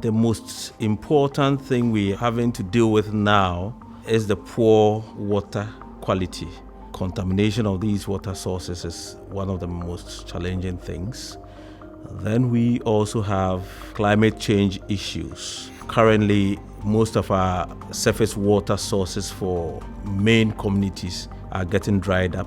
The most important thing we're having to deal with now is the poor water quality. Contamination of these water sources is one of the most challenging things. Then we also have climate change issues. Currently, most of our surface water sources for main communities are getting dried up.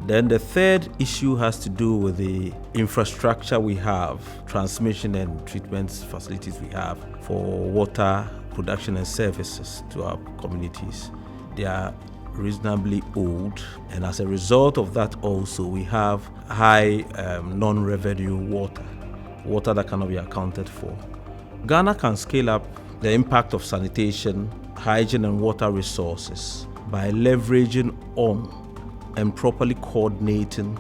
Then the third issue has to do with the infrastructure we have, transmission and treatment facilities we have for water production and services to our communities. They are reasonably old, and as a result of that also we have high non-revenue water that cannot be accounted for. Ghana can scale up the impact of sanitation, hygiene and water resources by leveraging on and properly coordinating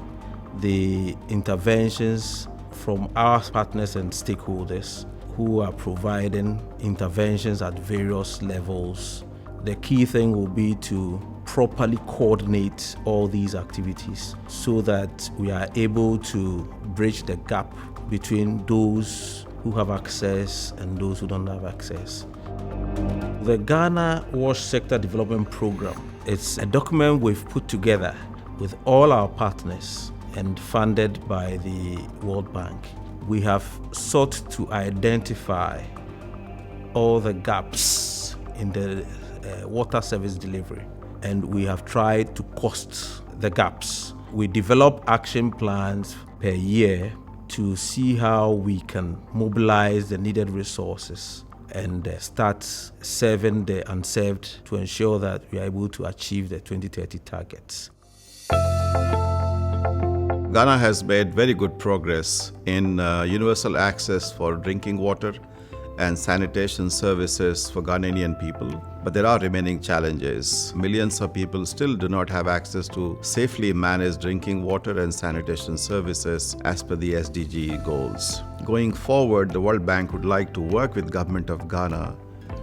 the interventions from our partners and stakeholders who are providing interventions at various levels. The key thing will be to properly coordinate all these activities so that we are able to bridge the gap between those who have access and those who don't have access. The Ghana Wash Sector Development Program, it's a document we've put together with all our partners and funded by the World Bank. We have sought to identify all the gaps in the water service delivery, and we have tried to cost the gaps. We develop action plans per year to see how we can mobilize the needed resources and start serving the unserved to ensure that we are able to achieve the 2030 targets. Ghana has made very good progress in universal access for drinking water and sanitation services for Ghanaian people. But there are remaining challenges. Millions of people still do not have access to safely managed drinking water and sanitation services as per the SDG goals. Going forward, the World Bank would like to work with Government of Ghana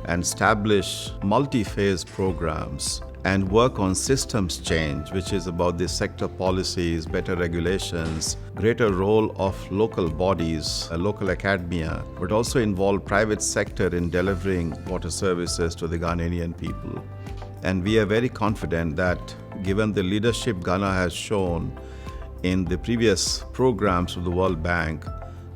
and establish multi-phase programs and work on systems change, which is about the sector policies, better regulations, greater role of local bodies, local academia, but also involve private sector in delivering water services to the Ghanaian people. And we are very confident that given the leadership Ghana has shown in the previous programs of the World Bank,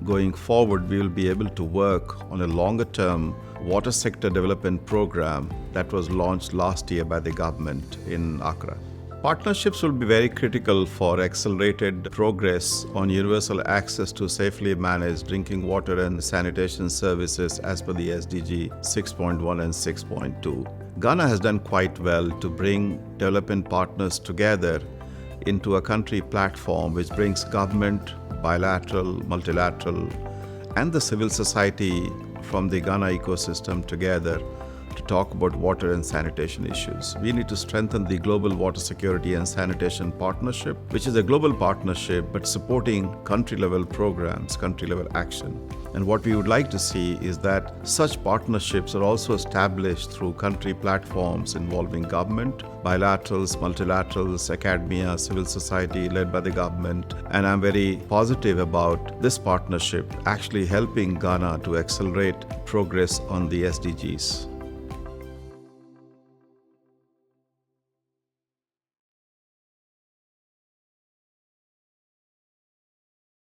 going forward we will be able to work on a longer-term water sector development program that was launched last year by the government in Accra. Partnerships will be very critical for accelerated progress on universal access to safely managed drinking water and sanitation services as per the SDG 6.1 and 6.2. Ghana has done quite well to bring development partners together into a country platform which brings government, bilateral, multilateral, and the civil society from the Ghana ecosystem together to talk about water and sanitation issues. We need to strengthen the Global Water Security and Sanitation Partnership, which is a global partnership but supporting country-level programs, country-level action. And what we would like to see is that such partnerships are also established through country platforms involving government, bilaterals, multilaterals, academia, civil society led by the government. And I'm very positive about this partnership actually helping Ghana to accelerate progress on the SDGs.